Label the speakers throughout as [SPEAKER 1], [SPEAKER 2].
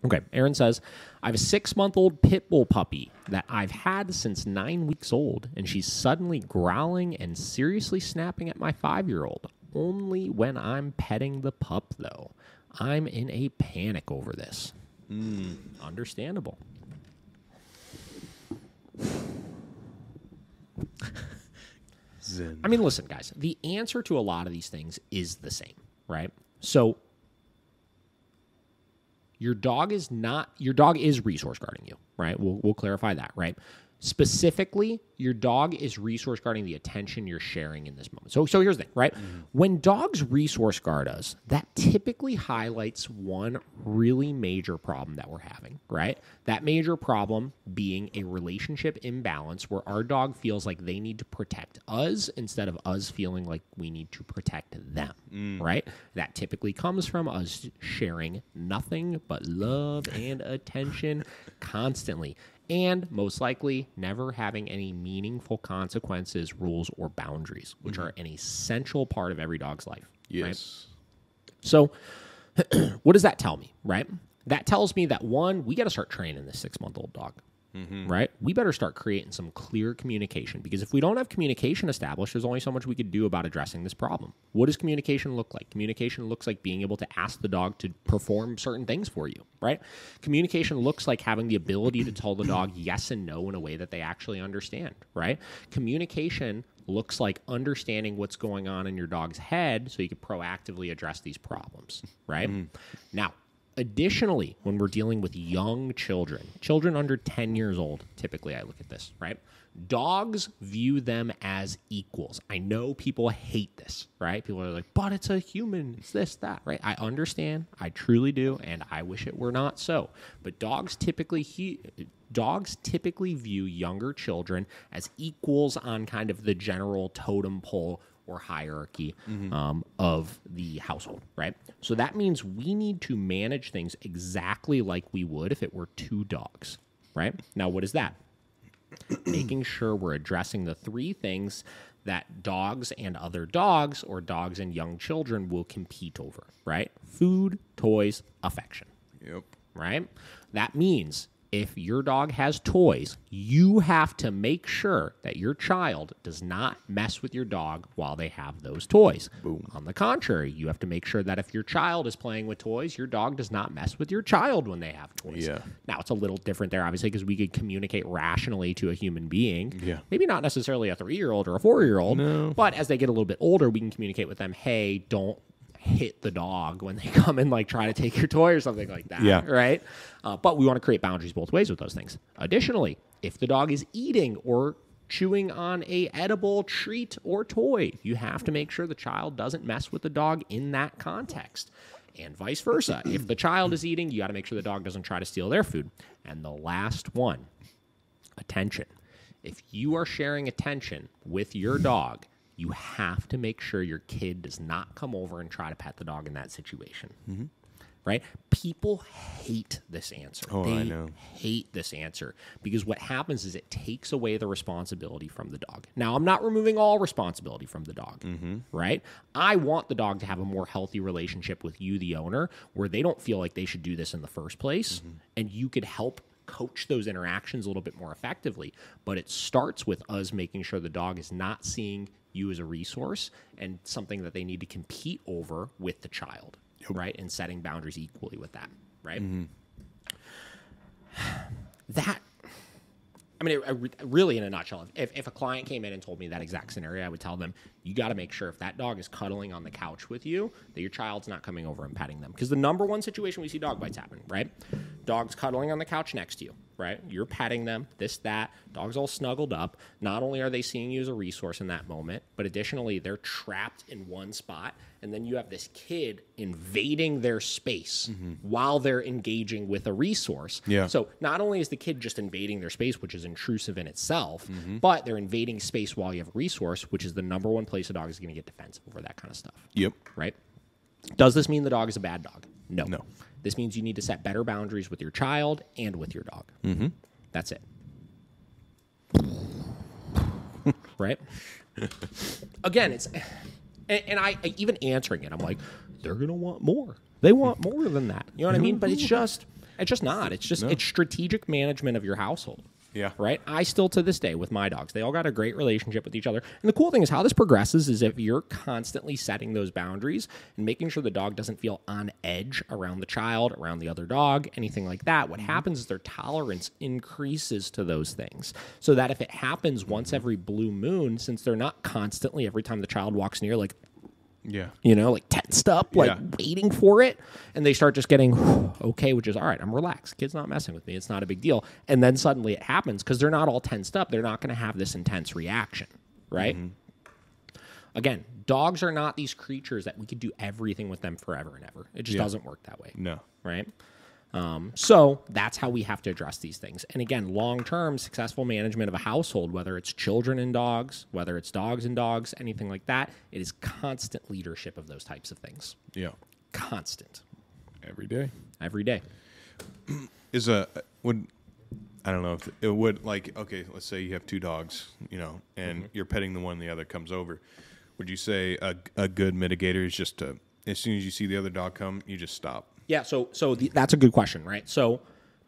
[SPEAKER 1] Okay, Aaron says, I have a 6-month-old Pitbull puppy that I've had since 9 weeks old, and she's suddenly growling and seriously snapping at my 5-year-old. Only when I'm petting the pup, though. I'm in a panic over this. Understandable.
[SPEAKER 2] Zen.
[SPEAKER 1] I mean, listen, guys, the answer to a lot of these things is the same, right? So your dog is resource guarding you, right? We'll clarify that, right? Specifically, your dog is resource guarding the attention you're sharing in this moment. So here's the thing, right? When dogs resource guard us, that typically highlights one really major problem that we're having, right? That major problem being a relationship imbalance where our dog feels like they need to protect us instead of us feeling like we need to protect them, right? That typically comes from us sharing nothing but love and attention constantly. And most likely never having any meaningful consequences, rules, or boundaries, which are an essential part of every dog's life.
[SPEAKER 2] Yes.
[SPEAKER 1] Right? So what does that tell me, right? That tells me that, one, we got to start training this 6-month-old dog, right? We better start creating some clear communication, because if we don't have communication established, there's only so much we could do about addressing this problem. What does communication look like? Communication looks like being able to ask the dog to perform certain things for you, right? Communication looks like having the ability to tell the dog yes and no in a way that they actually understand, right? Communication looks like understanding what's going on in your dog's head so you can proactively address these problems, right? Now, additionally, when we're dealing with young children under 10 years old, typically I look at this, right? Dogs view them as equals. I know people hate this, right? People are like, but it's a human, it's this, that, right? I understand, I truly do, and I wish it were not so. But dogs typically view younger children as equals on kind of the general totem pole or hierarchy of the household, right? So that means we need to manage things exactly like we would if it were 2 dogs, right? Now, what is that? Making sure we're addressing the 3 things that dogs and other dogs, or dogs and young children, will compete over, right? Food, toys, affection.
[SPEAKER 2] Yep.
[SPEAKER 1] Right? That means if your dog has toys, you have to make sure that your child does not mess with your dog while they have those toys.
[SPEAKER 2] Boom.
[SPEAKER 1] On the contrary, you have to make sure that if your child is playing with toys, your dog does not mess with your child when they have toys.
[SPEAKER 2] Yeah.
[SPEAKER 1] Now, it's a little different there, obviously, because we could communicate rationally to a human being.
[SPEAKER 2] Yeah.
[SPEAKER 1] Maybe not necessarily a 3-year-old or a 4-year-old,
[SPEAKER 2] No.
[SPEAKER 1] but as they get a little bit older, we can communicate with them, hey, don't hit the dog when they come and like try to take your toy or something like that.
[SPEAKER 2] Yeah.
[SPEAKER 1] Right. But we want to create boundaries both ways with those things. Additionally, if the dog is eating or chewing on a edible treat or toy, you have to make sure the child doesn't mess with the dog in that context. And vice versa. If the child is eating, you got to make sure the dog doesn't try to steal their food. And the last one, attention. If you are sharing attention with your dog, you have to make sure your kid does not come over and try to pet the dog in that situation. Right? People hate this answer.
[SPEAKER 2] Oh, I know.
[SPEAKER 1] Hate this answer because what happens is it takes away the responsibility from the dog. Now, I'm not removing all responsibility from the dog, right? I want the dog to have a more healthy relationship with you, the owner, where they don't feel like they should do this in the first place, and you could help coach those interactions a little bit more effectively. But it starts with us making sure the dog is not seeing you as a resource and something that they need to compete over with the child, right? And setting boundaries equally with that, right? That, I mean, really in a nutshell, if a client came in and told me that exact scenario, I would tell them, you got to make sure if that dog is cuddling on the couch with you, that your child's not coming over and petting them. Because the number one situation we see dog bites happen, right? Dog's cuddling on the couch next to you, right? You're petting them, this, that. Dog's all snuggled up. Not only are they seeing you as a resource in that moment, but additionally, they're trapped in one spot. And then you have this kid invading their space while they're engaging with a resource.
[SPEAKER 2] Yeah.
[SPEAKER 1] So not only is the kid just invading their space, which is intrusive in itself, but they're invading space while you have a resource, which is the number one place a dog is going to get defensive over that kind of stuff.
[SPEAKER 2] Yep.
[SPEAKER 1] Right? Does this mean the dog is a bad dog? No.
[SPEAKER 2] No.
[SPEAKER 1] This means you need to set better boundaries with your child and with your dog. That's it. Right? Again, it's... And I even answering it, I'm like, they're going to want more. They want more than that. You know what I mean? But it's just not. It's just it's strategic management of your household.
[SPEAKER 2] Yeah.
[SPEAKER 1] Right? I still, to this day, with my dogs, they all got a great relationship with each other. And the cool thing is how this progresses is if you're constantly setting those boundaries and making sure the dog doesn't feel on edge around the child, around the other dog, anything like that, what happens is their tolerance increases to those things. So that if it happens once every blue moon, since they're not constantly, every time the child walks near, like, like tensed up, like waiting for it. And they start just getting, okay, which is, all right, I'm relaxed. Kid's not messing with me. It's not a big deal. And then suddenly it happens because they're not all tensed up. They're not going to have this intense reaction, right? Again, dogs are not these creatures that we could do everything with them forever and ever. It just doesn't work that way.
[SPEAKER 2] No.
[SPEAKER 1] Right? So that's how we have to address these things. And again, long-term successful management of a household, whether it's children and dogs, whether it's dogs and dogs, anything like that, it is constant leadership of those types of things.
[SPEAKER 2] Yeah.
[SPEAKER 1] Constant.
[SPEAKER 2] Every day.
[SPEAKER 1] Every day.
[SPEAKER 2] I don't know if it would, like, okay, let's say you have two dogs, and you're petting the one, the other comes over. Would you say a good mitigator is just as soon as you see the other dog come, you just stop?
[SPEAKER 1] Yeah, that's a good question, right? So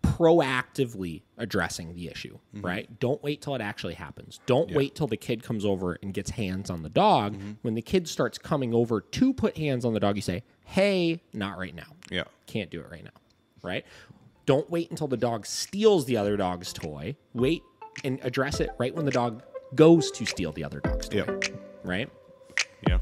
[SPEAKER 1] proactively addressing the issue, right? Don't wait till it actually happens. Don't wait till the kid comes over and gets hands on the dog. When the kid starts coming over to put hands on the dog, you say, hey, not right now.
[SPEAKER 2] Yeah.
[SPEAKER 1] Can't do it right now, right? Don't wait until the dog steals the other dog's toy. Wait and address it right when the dog goes to steal the other dog's toy, right?
[SPEAKER 2] Yeah.